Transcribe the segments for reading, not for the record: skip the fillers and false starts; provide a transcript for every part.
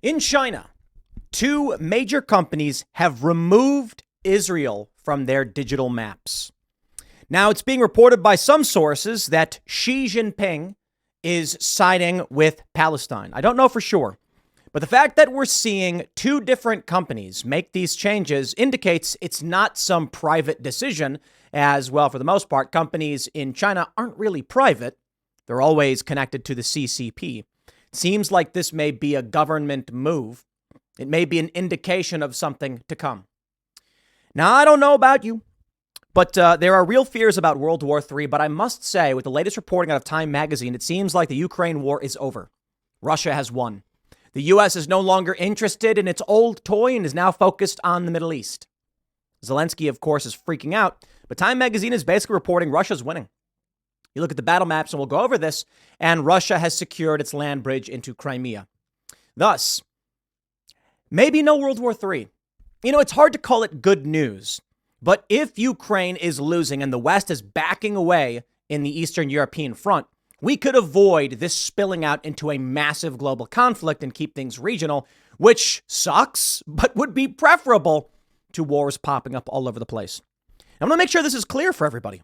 In China, two major companies have removed Israel from their digital maps. Now, it's being reported by some sources that Xi Jinping is siding with Palestine. I don't know for sure, but the fact that we're seeing two different companies make these changes indicates it's not some private decision, as well, for the most part, companies in China aren't really private. They're always connected to the CCP. It seems like this may be a government move. It may be an indication of something to come. Now, I don't know about you, but there are real fears about World War III. But I must say, with the latest reporting out of Time magazine, it seems like the Ukraine war is over. Russia has won. The U.S. is no longer interested in its old toy and is now focused on the Middle East. Zelensky, of course, is freaking out, but Time magazine is basically reporting Russia's winning. You look at the battle maps, and we'll go over this, and Russia has secured its land bridge into Crimea. Thus, maybe no World War III. You know, it's hard to call it good news, but if Ukraine is losing and the West is backing away in the Eastern European front, we could avoid this spilling out into a massive global conflict and keep things regional, which sucks, but would be preferable to wars popping up all over the place. I'm going to make sure this is clear for everybody.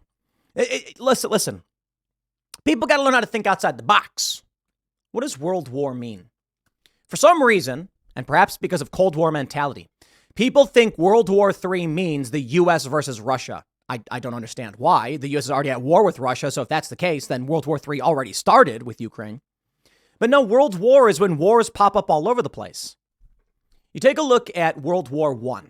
Listen. People got to learn how to think outside the box. What does World War mean? For some reason, and perhaps because of Cold War mentality, people think World War III means the U.S. versus Russia. I don't understand why. The U.S. is already at war with Russia, so if that's the case, then World War III already started with Ukraine. But no, World War is when wars pop up all over the place. You take a look at World War I.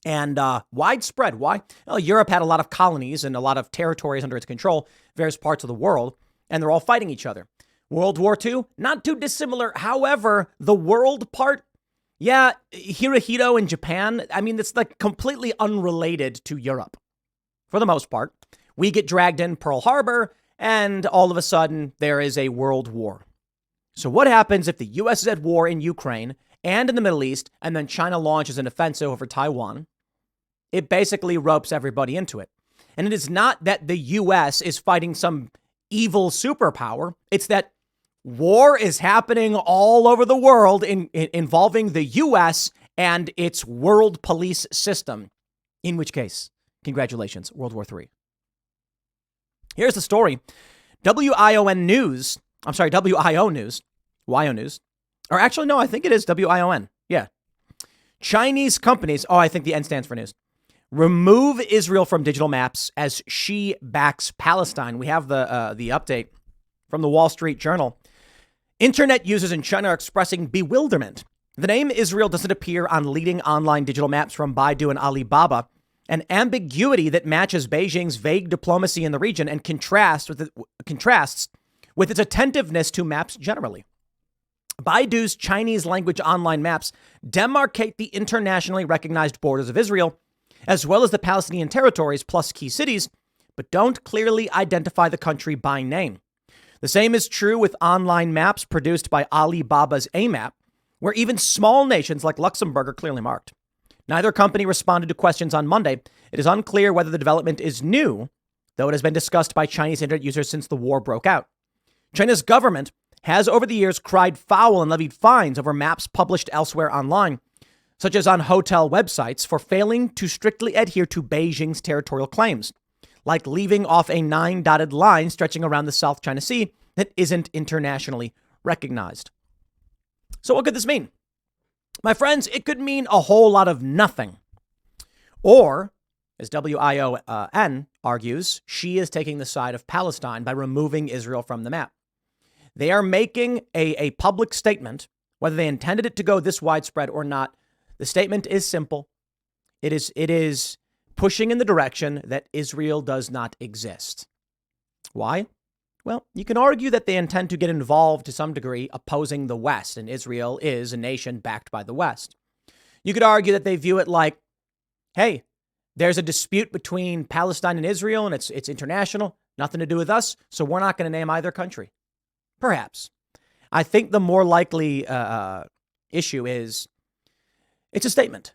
And widespread. Why? Well, Europe had a lot of colonies and a lot of territories under its control, various parts of the world, and they're all fighting each other. World War II, not too dissimilar. However, the world part, yeah, Hirohito in Japan, I mean, it's like completely unrelated to Europe. For the most part, we get dragged in Pearl Harbor, and all of a sudden, there is a world war. So what happens if the U.S. is at war in Ukraine and in the Middle East, and then China launches an offensive over Taiwan? It basically ropes everybody into it. And it is not that the U.S. is fighting some evil superpower. It's that war is happening all over the world involving the U.S. and its world police system. In which case, congratulations, World War III. Here's the story. WIO News, or actually, no, I think it is WION. Yeah. Chinese companies, I think the N stands for news, remove Israel from digital maps as Xi backs Palestine. We have the update from the Wall Street Journal. Internet users in China are expressing bewilderment. The name Israel doesn't appear on leading online digital maps from Baidu and Alibaba, an ambiguity that matches Beijing's vague diplomacy in the region and contrasts with its attentiveness to maps generally. Baidu's Chinese language online maps demarcate the internationally recognized borders of Israel, as well as the Palestinian territories plus key cities, but don't clearly identify the country by name. The same is true with online maps produced by Alibaba's AMAP, where even small nations like Luxembourg are clearly marked. Neither company responded to questions on Monday. It is unclear whether the development is new, though it has been discussed by Chinese internet users since the war broke out. China's government has over the years cried foul and levied fines over maps published elsewhere online, such as on hotel websites, for failing to strictly adhere to Beijing's territorial claims, like leaving off a 9-dotted line stretching around the South China Sea that isn't internationally recognized. So what could this mean? My friends, it could mean a whole lot of nothing. Or, as WION argues, Xi is taking the side of Palestine by removing Israel from the map. They are making a public statement, whether they intended it to go this widespread or not. The statement is simple. It is pushing in the direction that Israel does not exist. Why? Well, you can argue that they intend to get involved to some degree opposing the West, and Israel is a nation backed by the West. You could argue that they view it like, hey, there's a dispute between Palestine and Israel, and it's international, nothing to do with us, so we're not going to name either country. Perhaps. I think the more likely issue is it's a statement.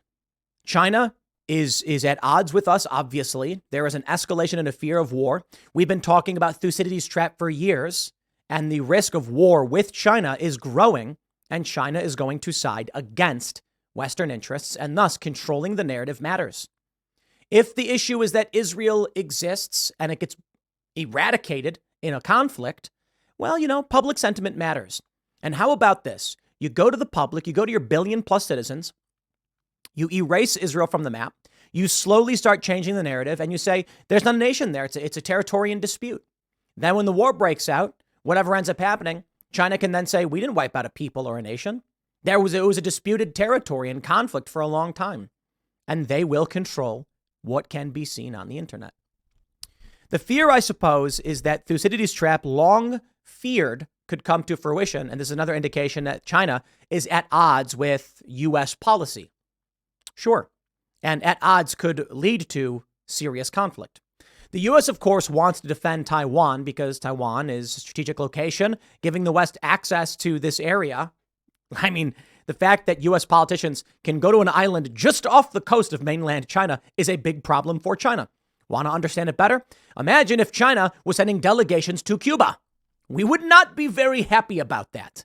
China is at odds with us, obviously. There is an escalation and a fear of war. We've been talking about Thucydides' trap for years, and the risk of war with China is growing and China is going to side against Western interests and thus controlling the narrative matters. If the issue is that Israel exists and it gets eradicated in a conflict, well, public sentiment matters. And how about this? You go to the public, you go to your billion plus citizens, you erase Israel from the map, you slowly start changing the narrative, and you say, there's not a nation there. It's a territory in dispute. Then when the war breaks out, whatever ends up happening, China can then say, we didn't wipe out a people or a nation. It was a disputed territory in conflict for a long time. And they will control what can be seen on the internet. The fear, I suppose, is that Thucydides' trap, long feared, could come to fruition. And this is another indication that China is at odds with U.S. policy. Sure. And at odds could lead to serious conflict. The U.S., of course, wants to defend Taiwan because Taiwan is a strategic location, giving the West access to this area. I mean, the fact that U.S. politicians can go to an island just off the coast of mainland China is a big problem for China. Want to understand it better? Imagine if China was sending delegations to Cuba. We would not be very happy about that.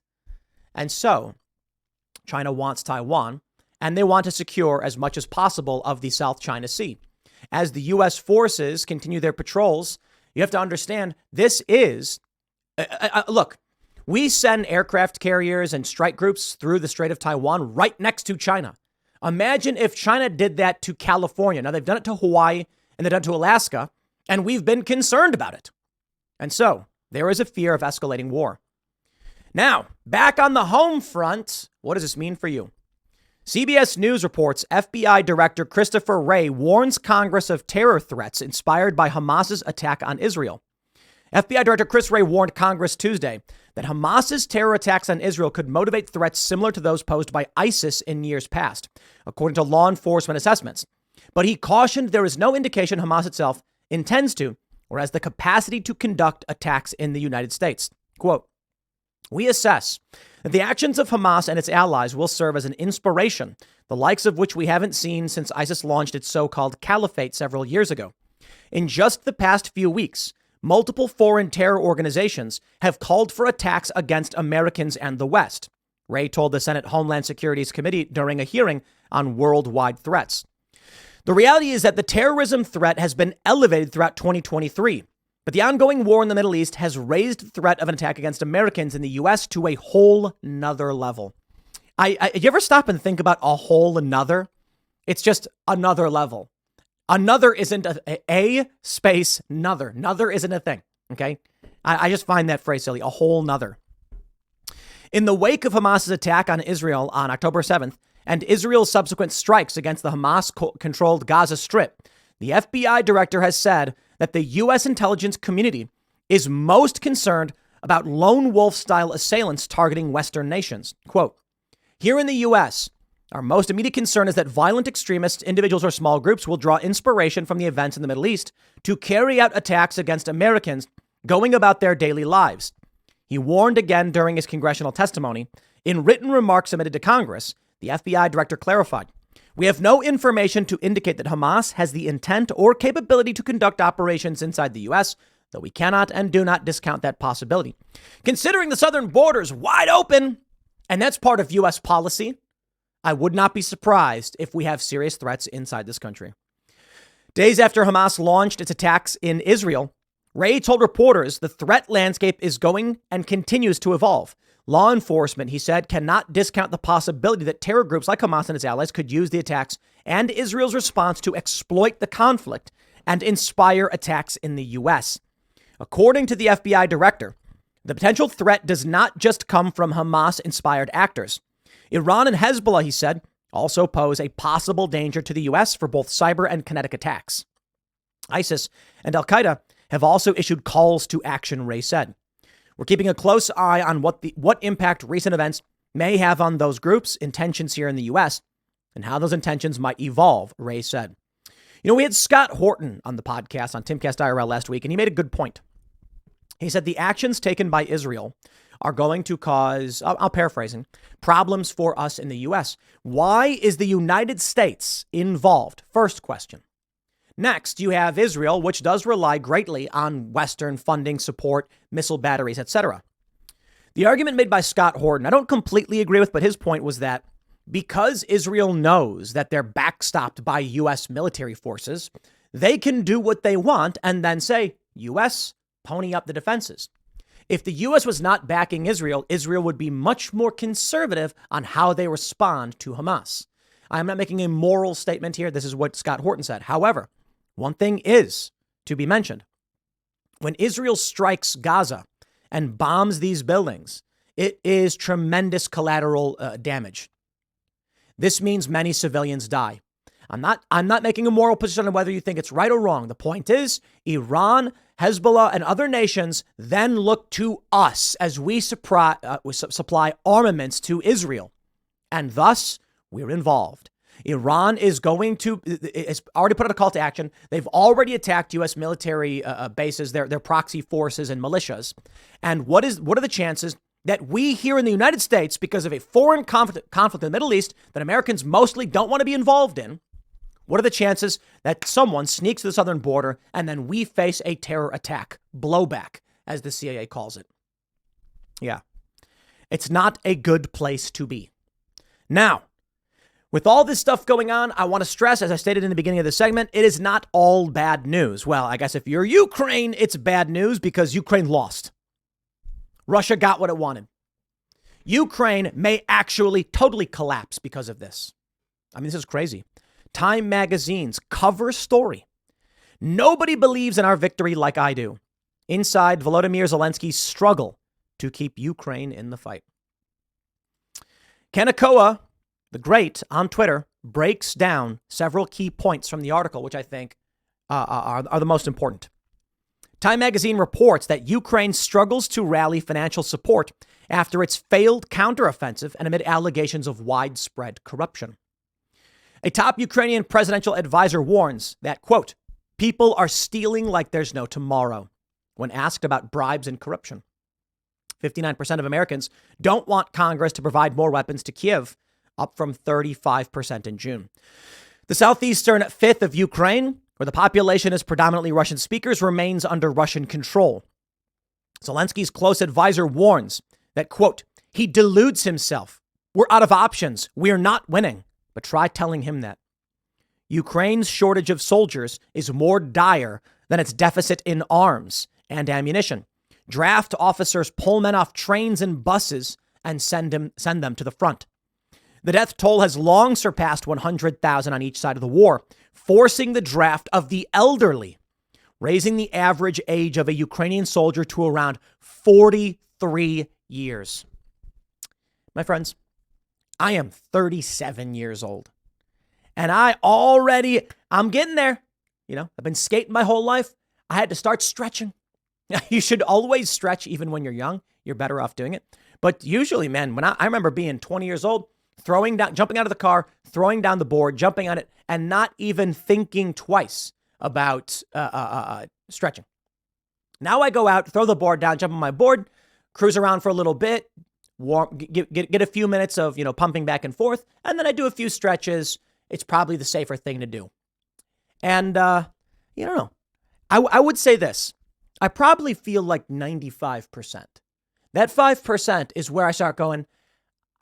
And so China wants Taiwan, and they want to secure as much as possible of the South China Sea. As the U.S. forces continue their patrols, you have to understand this is, look, we send aircraft carriers and strike groups through the Strait of Taiwan right next to China. Imagine if China did that to California. Now, they've done it to Hawaii and they've done it to Alaska, and we've been concerned about it. And so there is a fear of escalating war. Now, back on the home front, what does this mean for you? CBS News reports FBI Director Christopher Wray warns Congress of terror threats inspired by Hamas's attack on Israel. FBI Director Chris Wray warned Congress Tuesday that Hamas's terror attacks on Israel could motivate threats similar to those posed by ISIS in years past, according to law enforcement assessments. But he cautioned there is no indication Hamas itself intends to or has the capacity to conduct attacks in the United States. Quote, "We assess that the actions of Hamas and its allies will serve as an inspiration, the likes of which we haven't seen since ISIS launched its so-called caliphate several years ago. In just the past few weeks, multiple foreign terror organizations have called for attacks against Americans and the West," Wray told the Senate Homeland Security's committee during a hearing on worldwide threats. The reality is that the terrorism threat has been elevated throughout 2023. But the ongoing war in the Middle East has raised the threat of an attack against Americans in the U.S. to a whole nother level. You ever stop and think about a whole another? It's just another level. Another isn't a space nother. Nother isn't a thing. Okay. I just find that phrase silly. A whole nother. In the wake of Hamas's attack on Israel on October 7th and Israel's subsequent strikes against the Hamas-controlled Gaza Strip, the FBI director has said that the U.S. intelligence community is most concerned about lone wolf-style assailants targeting Western nations. Quote, "Here in the U.S., our most immediate concern is that violent extremists, individuals or small groups will draw inspiration from the events in the Middle East to carry out attacks against Americans going about their daily lives." He warned again during his congressional testimony. In written remarks submitted to Congress, the FBI director clarified, "We have no information to indicate that Hamas has the intent or capability to conduct operations inside the U.S., though we cannot and do not discount that possibility. Considering the southern borders wide open, and that's part of U.S. policy, I would not be surprised if we have serious threats inside this country." Days after Hamas launched its attacks in Israel, Wray told reporters the threat landscape is going and continues to evolve. Law enforcement, he said, cannot discount the possibility that terror groups like Hamas and its allies could use the attacks and Israel's response to exploit the conflict and inspire attacks in the U.S. According to the FBI director, the potential threat does not just come from Hamas-inspired actors. Iran and Hezbollah, he said, also pose a possible danger to the U.S. for both cyber and kinetic attacks. ISIS and Al-Qaeda have also issued calls to action, Wray said. "We're keeping a close eye on what impact recent events may have on those groups' intentions here in the U.S. and how those intentions might evolve," Wray said. We had Scott Horton on the podcast on Timcast IRL last week, and he made a good point. He said the actions taken by Israel are going to cause, I'll paraphrasing, problems for us in the U.S. Why is the United States involved? First question. Next, you have Israel, which does rely greatly on Western funding, support, missile batteries, etc. The argument made by Scott Horton, I don't completely agree with, but his point was that because Israel knows that they're backstopped by U.S. military forces, they can do what they want and then say, U.S., pony up the defenses. If the U.S. was not backing Israel, Israel would be much more conservative on how they respond to Hamas. I'm not making a moral statement here. This is what Scott Horton said. However, one thing is to be mentioned. When Israel strikes Gaza and bombs these buildings, it is tremendous collateral damage. This means many civilians die. I'm not making a moral position on whether you think it's right or wrong. The point is, Iran, Hezbollah, and other nations then look to us as we supply armaments to Israel. And thus, we're involved. Iran is it's already put out a call to action. They've already attacked U.S. military bases, their proxy forces and militias. And what are the chances that we here in the United States, because of a foreign conflict in the Middle East that Americans mostly don't want to be involved in, what are the chances that someone sneaks to the southern border and then we face a terror attack, blowback, as the CIA calls it? Yeah, it's not a good place to be. Now, with all this stuff going on, I want to stress, as I stated in the beginning of the segment, it is not all bad news. Well, I guess if you're Ukraine, it's bad news because Ukraine lost. Russia got what it wanted. Ukraine may actually totally collapse because of this. I mean, this is crazy. Time magazine's cover story. Nobody believes in our victory like I do. Inside Volodymyr Zelensky's struggle to keep Ukraine in the fight. Kanakoa, the Great, on Twitter, breaks down several key points from the article, which I think are the most important. Time magazine reports that Ukraine struggles to rally financial support after its failed counteroffensive and amid allegations of widespread corruption. A top Ukrainian presidential advisor warns that, quote, people are stealing like there's no tomorrow when asked about bribes and corruption. 59% of Americans don't want Congress to provide more weapons to Kiev, up from 35% in June. The southeastern fifth of Ukraine, where the population is predominantly Russian speakers, remains under Russian control. Zelensky's close advisor warns that, quote, he deludes himself. We're out of options. We're not winning. But try telling him that. Ukraine's shortage of soldiers is more dire than its deficit in arms and ammunition. Draft officers pull men off trains and buses and send them to the front. The death toll has long surpassed 100,000 on each side of the war, forcing the draft of the elderly, raising the average age of a Ukrainian soldier to around 43 years. My friends, I am 37 years old, and I'm getting there. You know, I've been skating my whole life. I had to start stretching. You should always stretch, even when you're young. You're better off doing it. But usually, man, when I remember being 20 years old, jumping out of the car, throwing down the board, jumping on it, and not even thinking twice about stretching. Now I go out, throw the board down, jump on my board, cruise around for a little bit, get a few minutes of, pumping back and forth, and then I do a few stretches. It's probably the safer thing to do. And, I don't know. I would say this. I probably feel like 95%. That 5% is where I start going,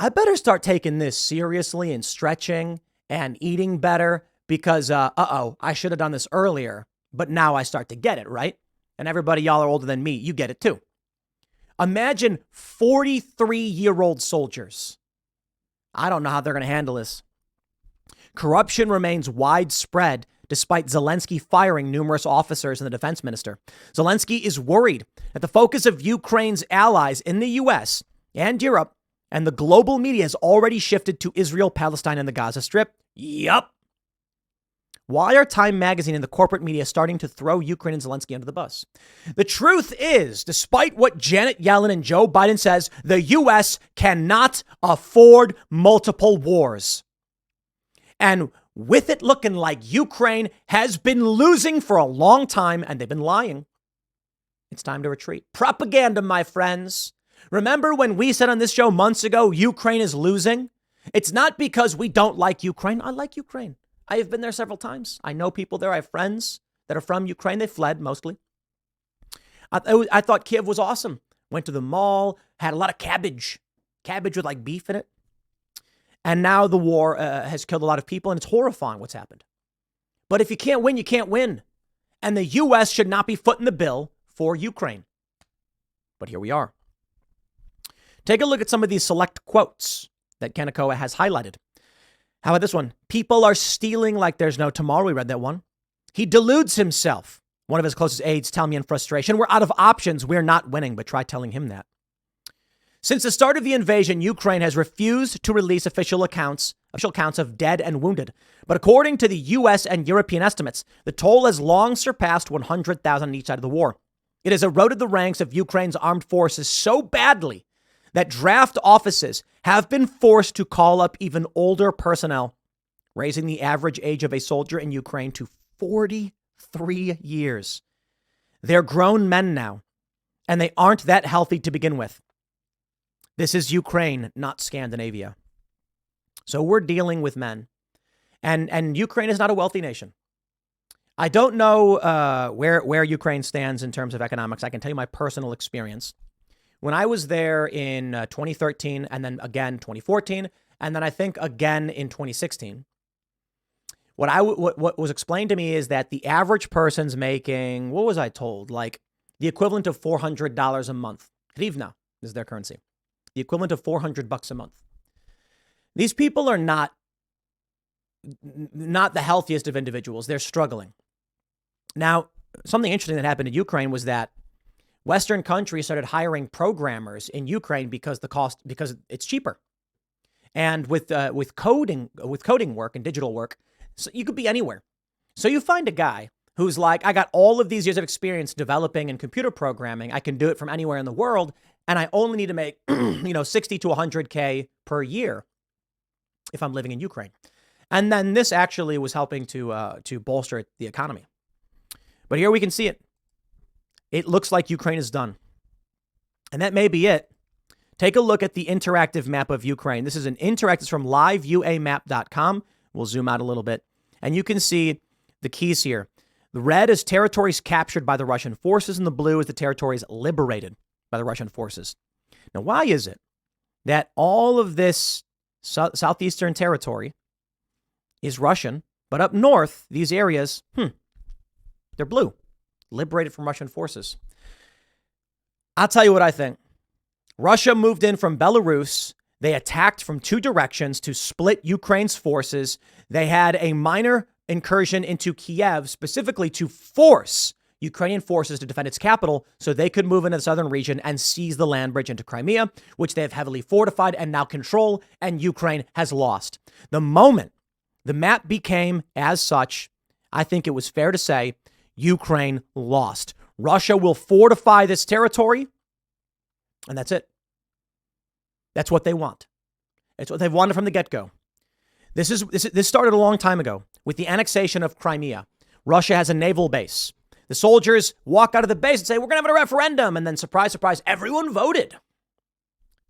I better start taking this seriously and stretching and eating better because, I should have done this earlier, but now I start to get it, right? And everybody, y'all are older than me. You get it too. Imagine 43-year-old soldiers. I don't know how they're going to handle this. Corruption remains widespread despite Zelensky firing numerous officers and the defense minister. Zelensky is worried that the focus of Ukraine's allies in the U.S. and Europe and the global media has already shifted to Israel, Palestine, and the Gaza Strip. Yup. Why are Time magazine and the corporate media starting to throw Ukraine and Zelensky under the bus? The truth is, despite what Janet Yellen and Joe Biden says, the U.S. cannot afford multiple wars. And with it looking like Ukraine has been losing for a long time, and they've been lying, it's time to retreat. Propaganda, my friends. Remember when we said on this show months ago, Ukraine is losing? It's not because we don't like Ukraine. I like Ukraine. I have been there several times. I know people there. I have friends that are from Ukraine. They fled mostly. I thought Kiev was awesome. Went to the mall, had a lot of cabbage with like beef in it. And now the war has killed a lot of people, and it's horrifying what's happened. But if you can't win, you can't win. And the U.S. should not be footing the bill for Ukraine. But here we are. Take a look at some of these select quotes that Kaneko has highlighted. How about this one? People are stealing like there's no tomorrow. We read that one. He deludes himself. One of his closest aides tell me in frustration, we're out of options. We're not winning, but try telling him that. Since the start of the invasion, Ukraine has refused to release official counts of dead and wounded. But according to the U.S. and European estimates, the toll has long surpassed 100,000 on each side of the war. It has eroded the ranks of Ukraine's armed forces so badly that draft offices have been forced to call up even older personnel, raising the average age of a soldier in Ukraine to 43 years. They're grown men now, and they aren't that healthy to begin with. This is Ukraine, not Scandinavia. So we're dealing with men. And Ukraine is not a wealthy nation. I don't know where Ukraine stands in terms of economics. I can tell you my personal experience. When I was there in 2013 and then again 2014, and then I think again in 2016, what was explained to me is that the average person's making, what was I told? Like the equivalent of $400 a month. Hryvnia is their currency. The equivalent of $400 a month. These people are not the healthiest of individuals. They're struggling. Now, something interesting that happened in Ukraine was that Western countries started hiring programmers in Ukraine because it's cheaper. And with coding work and digital work, so you could be anywhere. So you find a guy who's like, I got all of these years of experience developing and computer programming. I can do it from anywhere in the world. And I only need to make, 60 to 100K per year if I'm living in Ukraine. And then this actually was helping to bolster the economy. But here we can see it. It looks like Ukraine is done. And that may be it. Take a look at the interactive map of Ukraine. This is it's from liveuamap.com. We'll zoom out a little bit. And you can see the keys here. The red is territories captured by the Russian forces, and the blue is the territories liberated by the Russian forces. Now, why is it that all of this southeastern territory is Russian, but up north, these areas, they're blue, liberated from Russian forces? I'll tell you what I think. Russia moved in from Belarus. They attacked from two directions to split Ukraine's forces. They had a minor incursion into Kiev, specifically to force Ukrainian forces to defend its capital so they could move into the southern region and seize the land bridge into Crimea, which they have heavily fortified and now control, and Ukraine has lost. The moment the map became as such, I think it was fair to say Ukraine lost. Russia will fortify this territory, and that's it. That's what they want. It's what they've wanted from the get-go. This started a long time ago with the annexation of Crimea. Russia has a naval base. The soldiers walk out of the base and say, we're going to have a referendum. And then surprise, surprise, everyone voted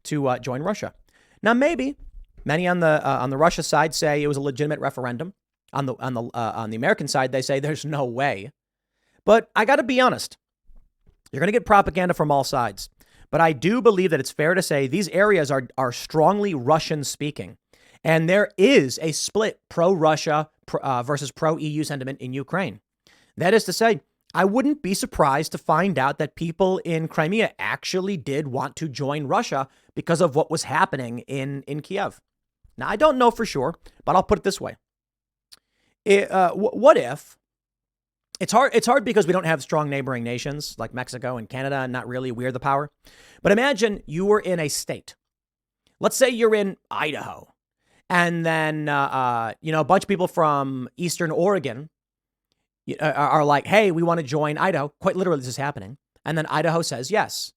to join Russia. Now, maybe many on the Russia side say it was a legitimate referendum. On the American side, they say there's no way. But I got to be honest. You're going to get propaganda from all sides. But I do believe that it's fair to say these areas are strongly Russian speaking. And there is a split pro-Russia versus pro-EU sentiment in Ukraine. That is to say, I wouldn't be surprised to find out that people in Crimea actually did want to join Russia because of what was happening in Kiev. Now, I don't know for sure, but I'll put it this way. What if? It's hard because we don't have strong neighboring nations like Mexico and Canada, and not really we're the power. But imagine you were in a state. Let's say you're in Idaho, and then a bunch of people from Eastern Oregon are like, hey, we want to join Idaho. Quite literally, this is happening. And then Idaho says yes.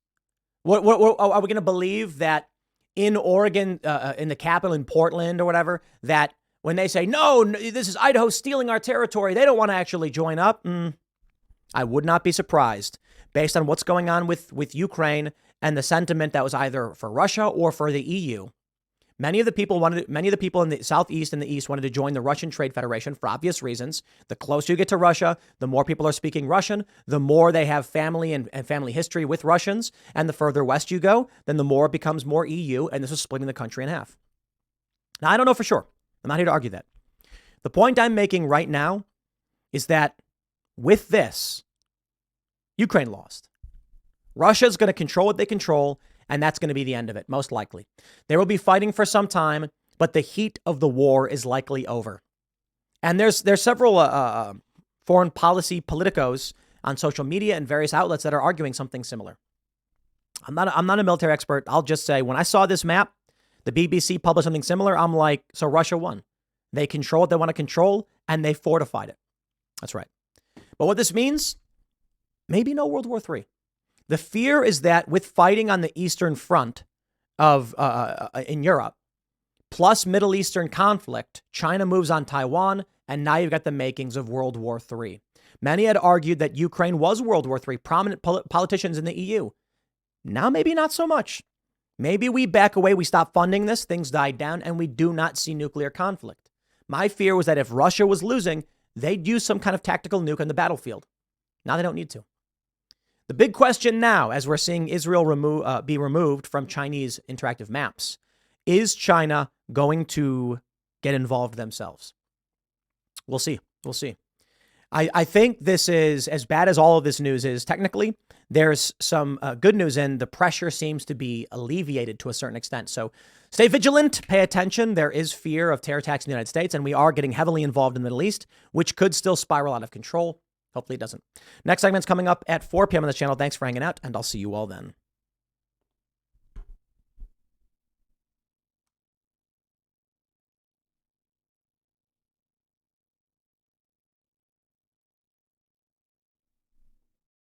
What are we going to believe that in Oregon, in the capital, in Portland or whatever, that when they say, no, this is Idaho stealing our territory, they don't want to actually join up? I would not be surprised based on what's going on with Ukraine and the sentiment that was either for Russia or for the EU. Many of the people in the Southeast and the East wanted to join the Russian Trade Federation for obvious reasons. The closer you get to Russia, the more people are speaking Russian, the more they have family and family history with Russians. And the further west you go, then the more it becomes more EU. And this is splitting the country in half. Now, I don't know for sure. I'm not here to argue that. The point I'm making right now is that with this, Ukraine lost. Russia's going to control what they control, and that's going to be the end of it, most likely. They will be fighting for some time, but the heat of the war is likely over. And there's several foreign policy politicos on social media and various outlets that are arguing something similar. I'm not a military expert. I'll just say when I saw this map, the BBC published something similar. I'm like, so Russia won. They control what they want to control, and they fortified it. That's right. But what this means, maybe no World War III. The fear is that with fighting on the Eastern Front of in Europe, plus Middle Eastern conflict, China moves on Taiwan, and now you've got the makings of World War III. Many had argued that Ukraine was World War III, prominent politicians in the EU. Now maybe not so much. Maybe we back away, we stop funding this, things died down, and we do not see nuclear conflict. My fear was that if Russia was losing, they'd use some kind of tactical nuke on the battlefield. Now they don't need to. The big question now, as we're seeing Israel be removed from Chinese interactive maps, is China going to get involved themselves? We'll see. We'll see. I think this is, as bad as all of this news is, technically, there's some good news in the pressure seems to be alleviated to a certain extent. So stay vigilant, pay attention. There is fear of terror attacks in the United States, and we are getting heavily involved in the Middle East, which could still spiral out of control. Hopefully it doesn't. Next segment's coming up at 4 p.m. on this channel. Thanks for hanging out, and I'll see you all then.